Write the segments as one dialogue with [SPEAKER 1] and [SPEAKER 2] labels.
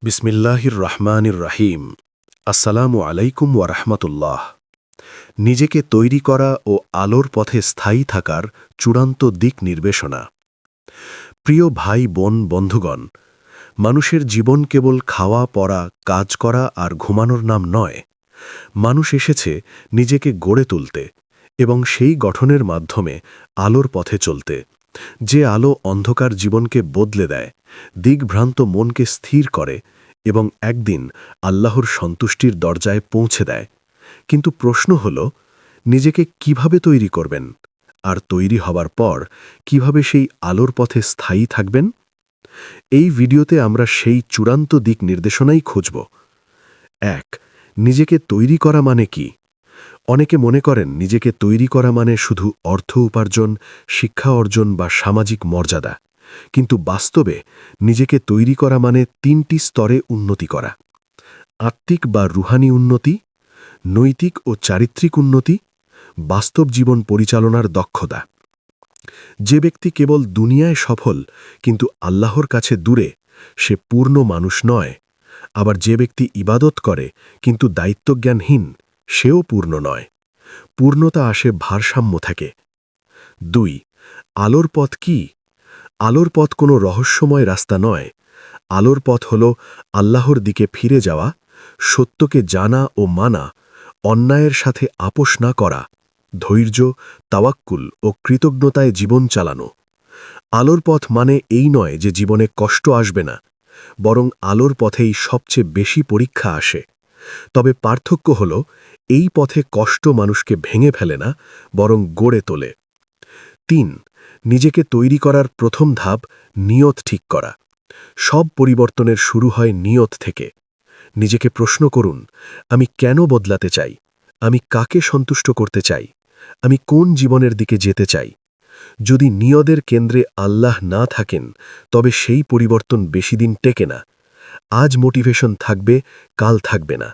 [SPEAKER 1] বিসমিল্লাহির রহমানির রাহিম। আসসালামু আলাইকুম ওয়ারহমতুল্লাহ। নিজেকে তৈরি করা ও আলোর পথে স্থায়ী থাকার চূড়ান্ত দিক নির্দেশনা। প্রিয় ভাই বোন বন্ধুগণ, মানুষের জীবন কেবল খাওয়া পড়া কাজ করা আর ঘুমানোর নাম নয়। মানুষ এসেছে নিজেকে গড়ে তুলতে এবং সেই গঠনের মাধ্যমে আলোর পথে চলতে। যে আলো অন্ধকার জীবনকে বদলে দেয়, দিকভ্রান্ত মনকে স্থির করে এবং একদিন আল্লাহর সন্তুষ্টির দরজায় পৌঁছে দেয়। কিন্তু প্রশ্ন হল, নিজেকে কিভাবে তৈরি করবেন, আর তৈরি হবার পর কিভাবে সেই আলোর পথে স্থায়ী থাকবেন? এই ভিডিওতে আমরা সেই চূড়ান্ত দিক নির্দেশনাই খুঁজব। ১. নিজেকে তৈরি করা মানে কি? অনেকে মনে করেন নিজেকে তৈরি করা মানে শুধু অর্থ উপার্জন, শিক্ষা অর্জন বা সামাজিক মর্যাদা। কিন্তু বাস্তবে নিজেকে তৈরি করা মানে ৩টি স্তরে উন্নতি করা: আত্মিক বা রুহানি উন্নতি, নৈতিক ও চারিত্রিক উন্নতি, বাস্তব জীবন পরিচালনার দক্ষতা। যে ব্যক্তি কেবল দুনিয়ায় সফল কিন্তু আল্লাহর কাছে দূরে, সে পূর্ণ মানুষ নয়। আবার যে ব্যক্তি ইবাদত করে কিন্তু দায়িত্বজ্ঞানহীন, সেও পূর্ণ নয়। পূর্ণতা আসে ভারসাম্য থেকে। ২. আলোর পথ কি? আলোর পথ কোনো রহস্যময় রাস্তা নয়। আলোর পথ হল আল্লাহর দিকে ফিরে যাওয়া, সত্যকে জানা ও মানা, অন্যায়ের সাথে আপোষ না করা, ধৈর্য, তাওয়াক্কুল ও কৃতজ্ঞতায় জীবন চালানো। আলোর পথ মানে এই নয় যে জীবনে কষ্ট আসবে না, বরং আলোর পথেই সবচেয়ে বেশি পরীক্ষা আসে। তবে পার্থক্য হল, এই পথে কষ্ট মানুষকে ভেঙে ফেলে না, বরং গড়ে তোলে। ৩. নিজেকে তৈরি করার প্রথম ধাপ নিয়ত ঠিক করা। সব পরিবর্তনের শুরু হয় নিয়ত থেকে। নিজেকে প্রশ্ন করুন, আমি কেন বদলাতে চাই? আমি কাকে সন্তুষ্ট করতে চাই? আমি কোন জীবনের দিকে যেতে চাই? যদি নিয়তের কেন্দ্রে আল্লাহ না থাকেন, তবে সেই পরিবর্তন বেশিদিন টেকে না। আজ মোটিভেশন থাকবে, কাল থাকবে না।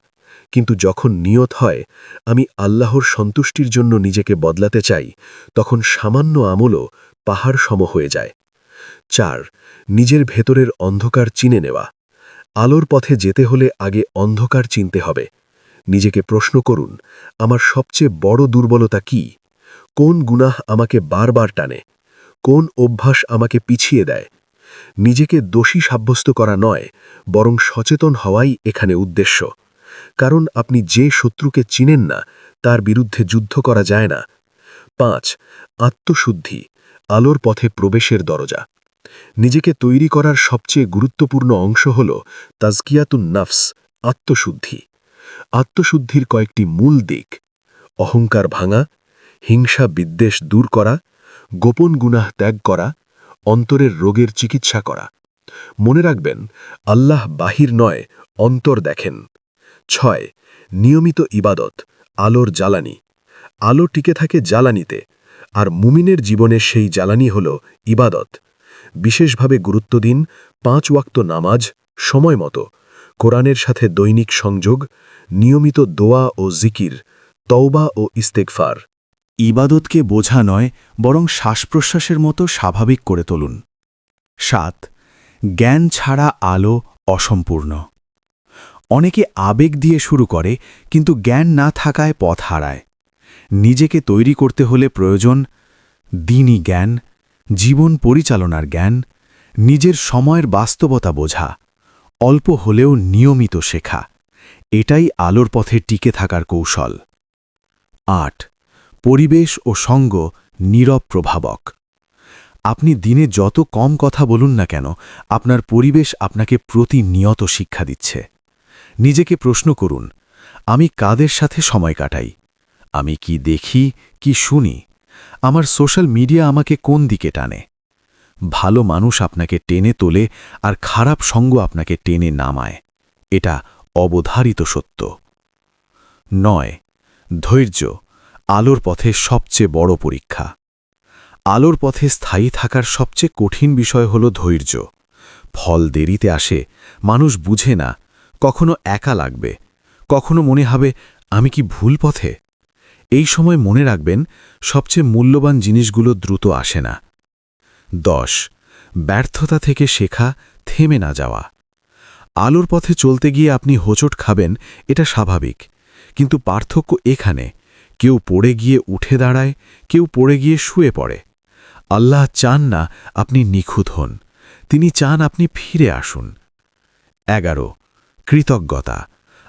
[SPEAKER 1] কিন্তু যখন নিয়ত হয়, আমি আল্লাহর সন্তুষ্টির জন্য নিজেকে বদলাতে চাই, তখন সামান্য আমলও পাহাড় সম হয়ে যায়। ৪. নিজের ভেতরের অন্ধকার চিনে নেওয়া। আলোর পথে যেতে হলে আগে অন্ধকার চিনতে হবে। নিজেকে প্রশ্ন করুন, আমার সবচেয়ে বড় দুর্বলতা কি? কোন গুনাহ আমাকে বারবার টানে? কোন অভ্যাস আমাকে পিছিয়ে দেয়? নিজেকে দোষী সাব্যস্ত করা নয়, বরং সচেতন হওয়াই এখানে উদ্দেশ্য। কারণ আপনি যে শত্রুকে চিনেন না, তার বিরুদ্ধে যুদ্ধ করা যায় না। ৫. আত্মশুদ্ধি, আলোর পথে প্রবেশের দরজা। নিজেকে তৈরি করার সবচেয়ে গুরুত্বপূর্ণ অংশ হল তাজকিয়াতুন নফস, আত্মশুদ্ধি। আত্মশুদ্ধির কয়েকটি মূল দিক: অহংকার ভাঙা, হিংসা বিদ্বেষ দূর করা, গোপন গুনাহ ত্যাগ করা, অন্তরের রোগের চিকিৎসা করা। মনে রাখবেন, আল্লাহ বাহির নয়, অন্তর দেখেন। ৬. নিয়মিত ইবাদত, আলোর জ্বালানি। আলো টিকে থাকে জ্বালানিতে, আর মুমিনের জীবনে সেই জ্বালানি হল ইবাদত। বিশেষভাবে গুরুত্ব দিন ৫ ওয়াক্ত নামাজ, সময় মতো, কোরআনের সাথে দৈনিক সংযোগ, নিয়মিত দোয়া ও জিকির, তওবা ও ইস্তেগফার।
[SPEAKER 2] ইবাদতকে বোঝা নয়, বরং শ্বাসপ্রশ্বাসের মতো স্বাভাবিক করে তুলুন। ৭. জ্ঞান ছাড়া আলো অসম্পূর্ণ। অনেকে আবেগ দিয়ে শুরু করে, কিন্তু জ্ঞান না থাকায় পথ হারায়। নিজেকে তৈরি করতে হলে প্রয়োজন দ্বীনি জ্ঞান, জীবন পরিচালনার জ্ঞান, নিজের সময়ের বাস্তবতা বোঝা, অল্প হলেও নিয়মিত শেখা। এটাই আলোর পথে টিকে থাকার কৌশল। ৮. পরিবেশ ও সঙ্গ নীরব প্রভাবক। আপনি দিনে যত কম কথা বলুন না কেন, আপনার পরিবেশ আপনাকে প্রতিনিয়ত শিক্ষা দিচ্ছে। নিজেকে প্রশ্ন করুন, আমি কাদের সাথে সময় কাটাই? আমি কি দেখি, কি শুনি? আমার সোশ্যাল মিডিয়া আমাকে কোন দিকে টানে? ভালো মানুষ আপনাকে টেনে তোলে, আর খারাপ সঙ্গ আপনাকে টেনে নামায়। এটা অবধারিত সত্য। ৯. ধৈর্য, আলোর পথে সবচেয়ে বড় পরীক্ষা। আলোর পথে স্থায়ী থাকার সবচেয়ে কঠিন বিষয় হল ধৈর্য। ফল দেরিতে আসে, মানুষ বুঝে না, কখনো একা লাগবে, কখনো মনে হবে আমি কি ভুল পথে। এই সময় মনে রাখবেন, সবচেয়ে মূল্যবান জিনিসগুলো দ্রুত আসে না। ১০. ব্যর্থতা থেকে শেখা, থেমে না যাওয়া। আলোর পথে চলতে গিয়ে আপনি হোঁচট খাবেন, এটা স্বাভাবিক। কিন্তু পার্থক্য এখানে, কেউ পড়ে গিয়ে উঠে দাঁড়ায়, কেউ পড়ে গিয়ে শুয়ে পড়ে। আল্লাহ চান না আপনি নিখুঁত হন, তিনি চান আপনি ফিরে আসুন। 11 কৃতজ্ঞতা,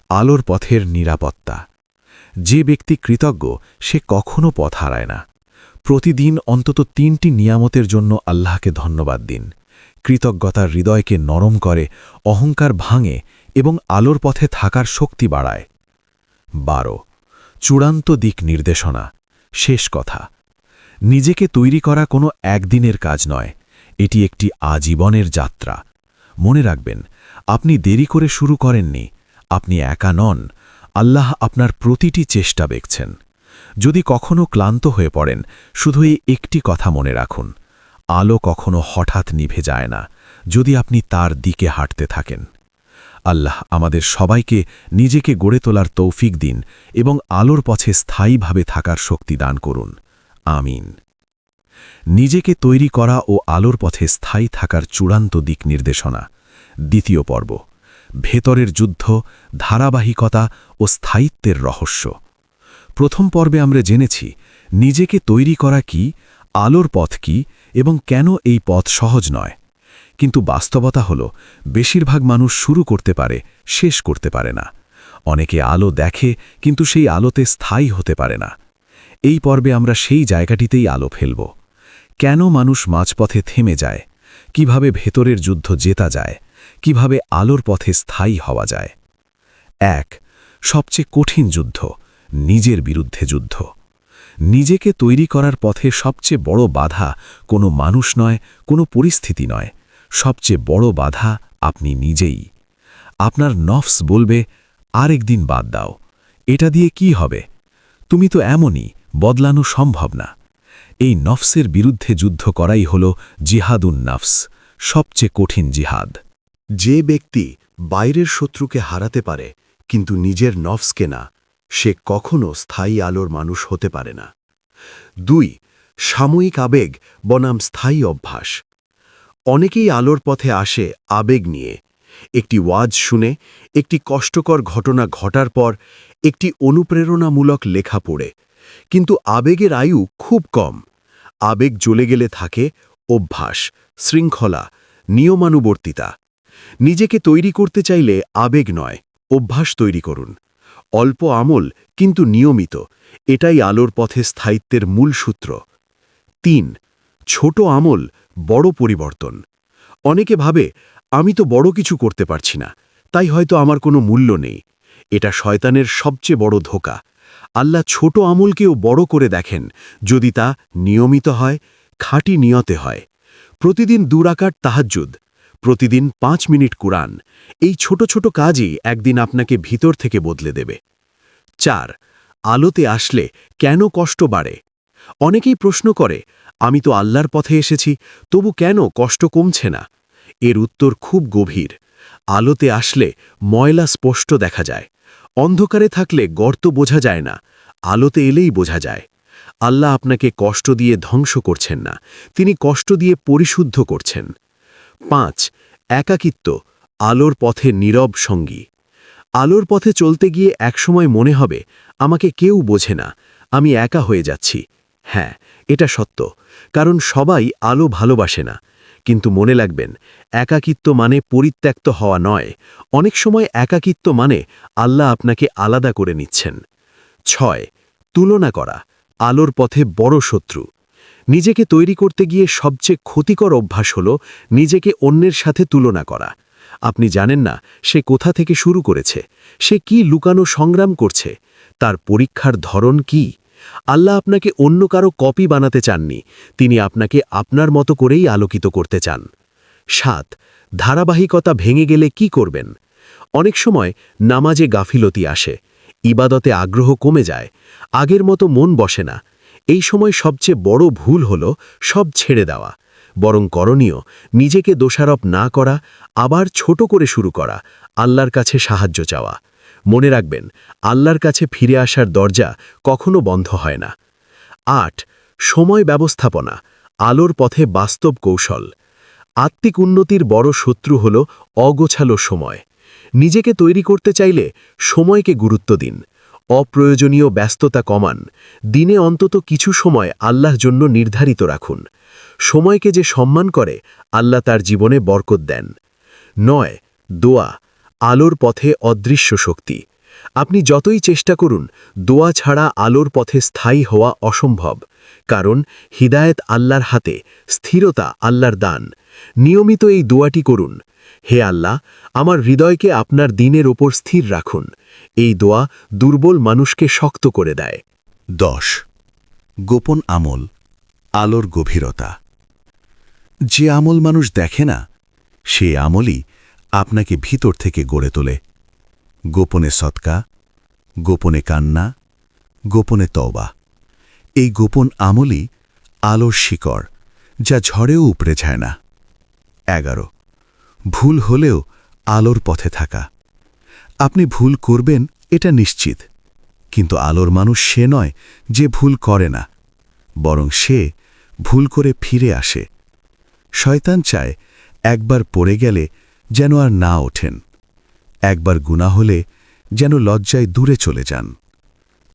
[SPEAKER 2] আলোর পথের নিরাপত্তা। যে ব্যক্তি কৃতজ্ঞ সে কখনো পথ হারায় না। প্রতিদিন অন্তত 3টি নিয়ামতের জন্য আল্লাহকে ধন্যবাদ দিন। কৃতজ্ঞতার হৃদয়কে নরম করে, অহংকার ভাঙে এবং আলোর পথে থাকার শক্তি বাড়ায়। 12 চূড়ান্ত দিক নির্দেশনা, শেষ কথা। নিজেকে তৈরি করা কোনো একদিনের কাজ নয়, এটি একটি আজীবনের যাত্রা। মনে রাখবেন, আপনি দেরি করে শুরু করেননি, আপনি একা নন, আল্লাহ আপনার প্রতিটি চেষ্টা দেখছেন। যদি কখনো ক্লান্ত হয়ে পড়েন, শুধু এই একটি কথা মনে রাখুন, আলো কখনো হঠাৎ নিভে যায় না যদি আপনি তার দিকে হাঁটতে থাকেন। আল্লাহ আমাদের সবাইকে নিজেকে গড়ে তোলার তৌফিক দিন এবং আলোর পথে স্থায়ীভাবে থাকার শক্তি দান করুন। আমিন। নিজেকে তৈরি করা ও আলোর পথে স্থায়ী থাকার চূড়ান্ত দিক নির্দেশনা, দ্বিতীয় পর্ব। ভেতরের যুদ্ধ, ধারাবাহিকতা ও স্থায়িত্বের রহস্য। প্রথম পর্বে আমরা জেনেছি নিজেকে তৈরি করা কি, আলোর পথ কি এবং কেন এই পথ সহজ নয়। কিন্তু বাস্তবতা হল, বেশিরভাগ মানুষ শুরু করতে পারে, শেষ করতে পারে না। অনেকে আলো দেখে কিন্তু সেই আলোতে স্থায়ী হতে পারে না। এই পর্বে আমরা সেই জায়গাটিতেই আলো ফেলব। কেন মানুষ মাঝপথে থেমে যায়, কিভাবে ভেতরের যুদ্ধ জেতা যায়, কিভাবে আলোর পথে স্থায়ী হওয়া যায়। 1 সবচেয়ে কঠিন যুদ্ধ, নিজের বিরুদ্ধে যুদ্ধ। নিজেকে তৈরি করার পথে সবচেয়ে বড় বাধা কোনো মানুষ নয়, কোনো পরিস্থিতি নয়, সবচেয়ে বড় বাধা আপনি নিজেই। আপনার নফস বলবে, আরেকদিন বাদ দাও, এটা দিয়ে কি হবে, তুমি তো এমনই, বদলানো সম্ভব না। এই নফসের বিরুদ্ধে যুদ্ধ করাই হল জিহাদুন নফস, সবচেয়ে কঠিন জিহাদ।
[SPEAKER 1] যে ব্যক্তি বাইরের শত্রুকে হারাতে পারে কিন্তু নিজের নফসকে না, সে কখনো স্থায়ী আলোর মানুষ হতে পারে না। 2 সাময়িক আবেগ বনাম স্থায়ী অভ্যাস। অনেকেই আলোর পথে আসে আবেগ নিয়ে, একটি ওয়াজ শুনে, একটি কষ্টকর ঘটনা ঘটার পর, একটি অনুপ্রেরণামূলক লেখা পড়ে। কিন্তু আবেগের আয়ু খুব কম। আবেগ জ্বলে গেলে থাকে অভ্যাস, শৃঙ্খলা, নিয়মানুবর্তিতা। নিজেকে তৈরি করতে চাইলে আবেগ নয়, অভ্যাস তৈরি করুন। অল্প আমল কিন্তু নিয়মিত, এটাই আলোর পথে স্থায়িত্বের মূল সূত্র। 3 ছোট আমল, বড় পরিবর্তন। অনেকে ভাবে, আমি তো বড় কিছু করতে পারছি না, তাই হয়তো আমার কোনো মূল্য নেই। এটা শয়তানের সবচেয়ে বড় ধোঁকা। আল্লাহ ছোট আমলকেও বড় করে দেখেন যদি তা নিয়মিত হয়, খাঁটি নিয়তে হয়। প্রতিদিন 2 রাকাত তাহাজ্জুদ, প্রতিদিন 5 মিনিট কুরআন, এই ছোট ছোট কাজই একদিন আপনাকে ভিতর থেকে বদলে দেবে। 4 আলোতে আসলে কেন কষ্ট বাড়ে। অনেকেই প্রশ্ন করে, আমি তো আল্লাহর পথে এসেছি, তবু কেন কষ্ট কমছে না। এর উত্তর খুব গভীর। আলোতে আসলে ময়লা স্পষ্ট দেখা যায়, অন্ধকারে থাকলে গর্ত বোঝা যায় না, আলোতে এলেই বোঝা যায়। আল্লাহ আপনাকে কষ্ট দিয়ে ধ্বংস করছেন না, তিনি কষ্ট দিয়ে পরিশুদ্ধ করছেন। 5 একাকিত্ব, আলোর পথে নীরব সঙ্গী। আলোর পথে চলতে গিয়ে একসময় মনে হবে, আমাকে কেউ বোঝে না, আমি একা হয়ে যাচ্ছি। হ্যাঁ, এটা সত্য, কারণ সবাই আলো ভালোবাসে না। কিন্তু মনে রাখবেন, একাকিত্ব মানে পরিত্যক্ত হওয়া নয়। অনেক সময় একাকিত্ব মানে আল্লাহ আপনাকে আলাদা করে নিচ্ছেন। 6 তুলনা করা, আলোর পথে বড় শত্রু। নিজেকে তৈরি করতে গিয়ে সবচেয়ে ক্ষতিকর অভ্যাস হল নিজেকে অন্যের সাথে তুলনা করা। আপনি জানেন না সে কোথা থেকে শুরু করেছে, সে কি লুকানো সংগ্রাম করছে, তার পরীক্ষার ধরন কি। আল্লাহ আপনাকে অন্য কারো কপি বানাতে চাননি, তিনি আপনাকে আপনার মতো করেই আলোকিত করতে চান। 7 ধারাবাহিকতা ভেঙে গেলে কি করবেন। অনেক সময় নামাজে গাফিলতি আসে, ইবাদতে আগ্রহ কমে যায়, আগের মতো মন বসে না। এই সময় সবচেয়ে বড় ভুল হল সব ছেড়ে দেওয়া। বরং করণীয়, নিজেকে দোষারোপ না করা, আবার ছোট করে শুরু করা, আল্লাহর কাছে সাহায্য চাওয়া। মনে রাখবেন, আল্লাহর কাছে ফিরে আসার দরজা কখনো বন্ধ হয় না। 8 সময় ব্যবস্থাপনা, আলোর পথে বাস্তব কৌশল। আত্মিক উন্নতির বড় শত্রু হল অগোছালো সময়। নিজেকে তৈরি করতে চাইলে সময়কে গুরুত্ব দিন, অপ্রয়োজনীয় ব্যস্ততা কমান, দিনে অন্তত কিছু সময় আল্লাহর জন্য নির্ধারিত রাখুন। সময়কে যে সম্মান করে আল্লাহ তার জীবনে বরকত দেন। 9. দোয়া, আলোর পথে অদৃশ্য শক্তি। আপনি যতই চেষ্টা করুন, দোয়া ছাড়া আলোর পথে স্থায়ী হওয়া অসম্ভব, কারণ হিদায়েত আল্লাহর হাতে, স্থিরতা আল্লাহর দান। নিয়মিত এই দোয়াটি করুন, হে আল্লাহ, আমার হৃদয়কে আপনার দিনের ওপর স্থির রাখুন। এই দোয়া দুর্বল মানুষকে শক্ত করে দেয়।
[SPEAKER 2] 10. গোপন আমল, আলোর গভীরতা। যে আমল মানুষ দেখে না, সে আমলই আপনাকে ভিতর থেকে গড়ে তোলে। গোপনে সদকা, গোপনে কান্না, গোপনে তওবা। এই গোপন আমলই আলোর শিকড়, যা ঝড়েও উপড়ে যায় না। 11. ভুল হলেও আলোর পথে থাকা। আপনি ভুল করবেন এটা নিশ্চিত, কিন্তু আলোর মানুষ সে নয় যে ভুল করে না, বরং সে ভুল করে ফিরে আসে। শয়তান চায় একবার পড়ে গেলে যেন আর না ওঠেন, একবার গুনাহ হলে যেন লজ্জায় দূরে চলে যান।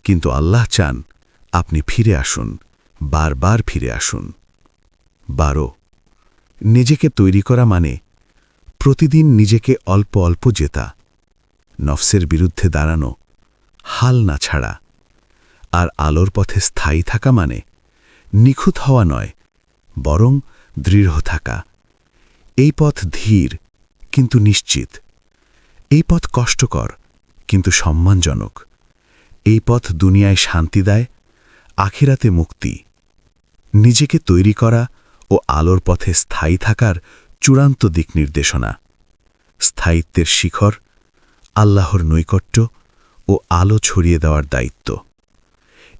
[SPEAKER 2] কিন্তু আল্লাহ চান আপনি ফিরে আসুন, বারবার ফিরে আসুন। 12. নিজেকে তৈরি করা মানে প্রতিদিন নিজেকে অল্প অল্প জেতা, নফসের বিরুদ্ধে দাঁড়ানো, হাল না ছাড়া। আর আলোর পথে স্থায়ী থাকা মানে নিখুঁত হওয়া নয়, বরং দৃঢ় থাকা। এই পথ ধীর কিন্তু নিশ্চিত। এই পথ কষ্টকর কিন্তু সম্মানজনক। এই পথ দুনিয়ায় শান্তি দেয়, আখিরাতে মুক্তি। নিজেকে তৈরি করা ও আলোর পথে স্থায়ী থাকার চূড়ান্ত দিক নির্দেশনা। স্থায়িত্বের শিখর, আল্লাহর নৈকট্য ও আলো ছড়িয়ে দেওয়ার দায়িত্ব।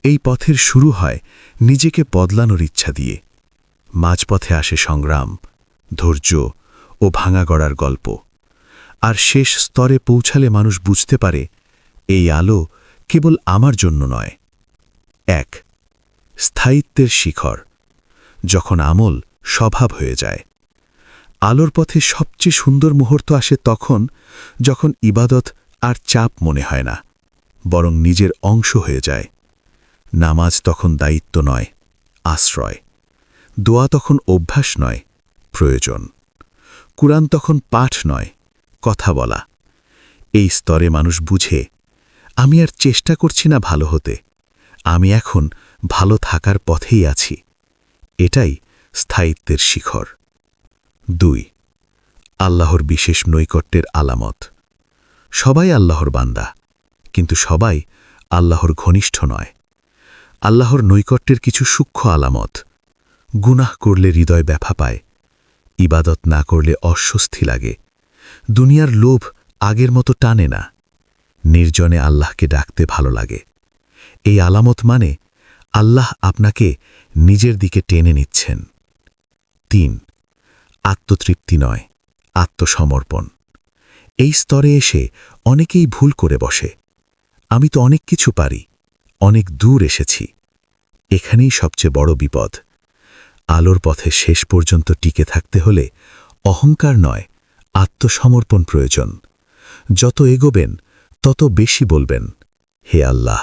[SPEAKER 2] এই পথের শুরু হয় নিজেকে বদলানোর ইচ্ছা দিয়ে। মাঝপথে আসে সংগ্রাম, ধৈর্য ও ভাঙা গড়ার গল্প। আর শেষ স্তরে পৌঁছালে মানুষ বুঝতে পারে এই আলো কেবল আমার জন্য নয়। 1. স্থায়িত্বের শিখর, যখন আমল স্বভাব হয়ে যায়। আলোর পথে সবচেয়ে সুন্দর মুহূর্ত আসে তখন, যখন ইবাদত আর চাপ মনে হয় না, বরং নিজের অংশ হয়ে যায়। নামাজ তখন দায়িত্ব নয়, আশ্রয়। দোয়া তখন অভ্যাস নয়, প্রয়োজন। কুরআন তখন পাঠ নয়, কথা বলা। এই স্তরে মানুষ বুঝে, আমি আর চেষ্টা করছি না ভালো হতে, আমি এখন ভালো থাকার পথেই আছি। এটাই স্থায়িত্বের শিখর। 2. আল্লাহর বিশেষ নৈকট্যের আলামত। সবাই আল্লাহর বান্দা, কিন্তু সবাই আল্লাহর ঘনিষ্ঠ নয়। আল্লাহর নৈকট্যের কিছু সূক্ষ্ম আলামত। গুনাহ করলে হৃদয় ব্যথা পায়, ইবাদত না করলে অস্বস্তি লাগে, দুনিয়ার লোভ আগের মতো টানে না, নির্জনে আল্লাহকে ডাকতে ভালো লাগে। এই আলামত মানে আল্লাহ আপনাকে নিজের দিকে টেনে নিচ্ছেন। 3. আত্মতৃপ্তি নয়, আত্মসমর্পণ। এই স্তরে এসে অনেকেই ভুল করে বসে, আমি তো অনেক কিছু পারি, অনেক দূর এসেছি। এখানেই সবচেয়ে বড় বিপদ। আলোর পথে শেষ পর্যন্ত টিকে থাকতে হলে অহংকার নয়, আত্মসমর্পণ প্রয়োজন। যত এগোবেন তত বেশি বলবেন, হে আল্লাহ,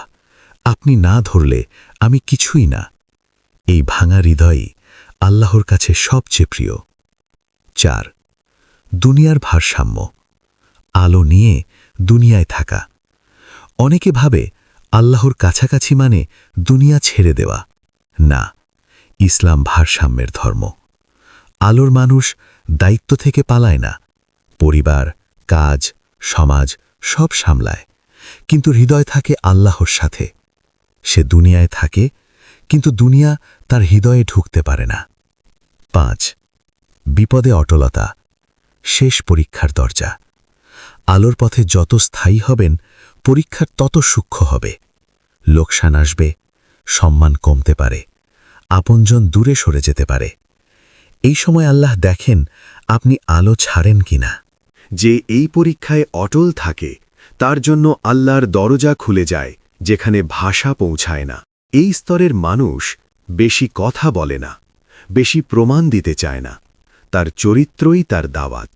[SPEAKER 2] আপনি না ধরলে আমি কিছুই না। এই ভাঙা হৃদয়ই আল্লাহর কাছে সবচেয়ে প্রিয়। 4. দুনিয়ার ভারসাম্য, আলো নিয়ে দুনিয়ায় থাকা। অনেকে ভাবে আল্লাহর কাছাকাছি মানে দুনিয়া ছেড়ে দেওয়া। না, ইসলাম ভারসাম্যের ধর্ম। আলোর মানুষ দায়িত্ব থেকে পালায় না, পরিবার, কাজ, সমাজ সব সামলায়, কিন্তু হৃদয় থাকে আল্লাহর সাথে। সে দুনিয়ায় থাকে, কিন্তু দুনিয়া তার হৃদয়ে ঢুকতে পারে না। 5. বিপদে অটলতা, শেষ পরীক্ষার দরজা। আলোর পথে যত স্থায়ী হবেন, পরীক্ষার তত সূক্ষ্ম হবে। লোকসান আসবে, সম্মান কমতে পারে, আপনজন দূরে সরে যেতে পারে। এই সময় আল্লাহ দেখেন আপনি আলো ছাড়েন কিনা।
[SPEAKER 1] যে এই পরীক্ষায় অটল থাকে, তার জন্য আল্লাহর দরজা খুলে যায় যেখানে ভাষা পৌঁছায় না। এই স্তরের মানুষ বেশি কথা বলে না, বেশি প্রমাণ দিতে চায় না, তার চরিত্রই তার দাওয়াত।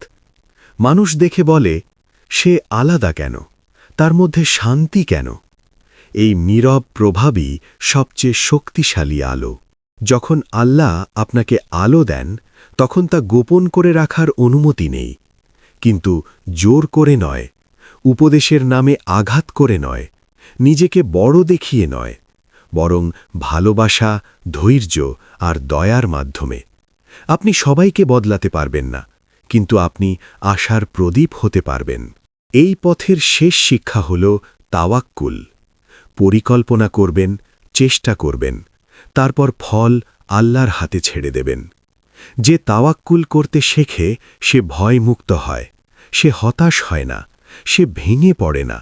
[SPEAKER 1] মানুষ দেখে বলে, সে আলাদা কেন? তার মধ্যে শান্তি কেন? এই নীরব প্রভাবই সবচেয়ে শক্তিশালী আলো। যখন আল্লাহ আপনাকে আলো দেন, তখন তা গোপন করে রাখার অনুমতি নেই। কিন্তু জোর করে নয়, উপদেশের নামে আঘাত করে নয়, নিজেকে বড় দেখিয়ে নয়, বরং ভালোবাসা, ধৈর্য আর দয়ার মাধ্যমে। আপনি সবাইকে বদলাতে পারবেন না, কিন্তু আপনি আশার প্রদীপ হতে পারবেন। এই পথের শেষ শিক্ষা হল তাওয়াক্কুল। পরিকল্পনা করবেন, চেষ্টা করবেন, তারপর ফল আল্লাহর হাতে ছেড়ে দেবেন। যে তাওয়াক্কুল করতে শেখে সে ভয়মুক্ত হয়, সে হতাশ হয় না, সে ভেঙে পড়ে না,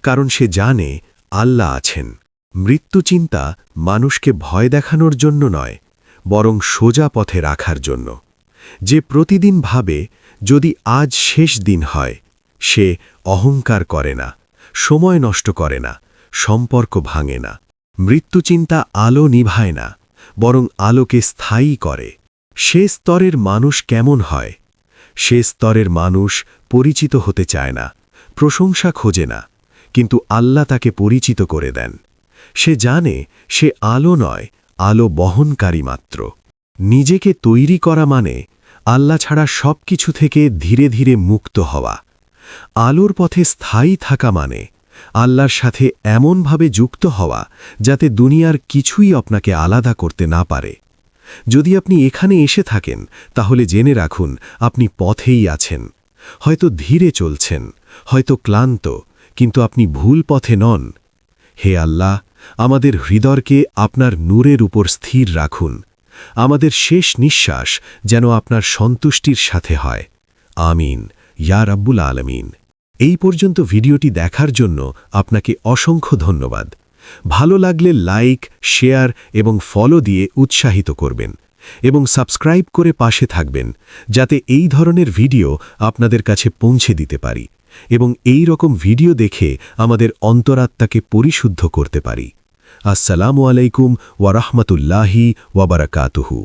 [SPEAKER 1] কারণ সে জানে আল্লাহ আছেন। মৃত্যুচিন্তা মানুষকে ভয় দেখানোর জন্য নয়, বরং সোজা পথে রাখার জন্য। যে প্রতিদিন ভাবে যদি আজ শেষ দিন হয়, সে অহংকার করে না, সময় নষ্ট করে না, সম্পর্ক ভাঙে না। মৃত্যুচিন্তা আলো নিভায় না, বরং আলোকে স্থায়ী করে। সে স্তরের মানুষ কেমন হয়? সে স্তরের মানুষ পরিচিত হতে চায় না, প্রশংসা খোঁজে না, কিন্তু আল্লাহ তাকে পরিচিত করে দেন। সে জানে সে আলো নয়, আলো বহনকারী মাত্র। নিজেকে তৈরি করা মানে আল্লাহ ছাড়া সব কিছু থেকে ধীরে ধীরে মুক্ত হওয়া। আলোর পথে স্থায়ী থাকা মানে আল্লাহর সাথে এমনভাবে যুক্ত হওয়া যাতে দুনিয়ার কিছুই আপনাকে আলাদা করতে না পারে। যদি আপনি এখানে এসে থাকেন, তাহলে জেনে রাখুন আপনি পথেই আছেন। হয়তো ধীরে চলছেন, হয়তো ক্লান্ত, কিন্তু আপনি ভুল পথে নন। হে আল্লাহ, আমাদের হৃদয়কে আপনার নূরের উপর স্থির রাখুন। আমাদের শেষ নিঃশ্বাস যেন আপনার সন্তুষ্টির সাথে হয়। আমিন, ইয়া রাব্বুল আলামিন। এই পর্যন্ত ভিডিওটি দেখার জন্য আপনাকে অসংখ্য ধন্যবাদ। ভালো লাগলে লাইক, শেয়ার এবং ফলো দিয়ে উৎসাহিত করবেন এবং সাবস্ক্রাইব করে পাশে থাকবেন, যাতে এই ধরনের ভিডিও আপনাদের কাছে পৌঁছে দিতে পারি এবং এই রকম ভিডিও দেখে আমাদের অন্তরাত্মাকে পরিশুদ্ধ করতে পারি। আসসালামু আলাইকুম ওয়া রাহমাতুল্লাহি ওয়া বারাকাতুহু।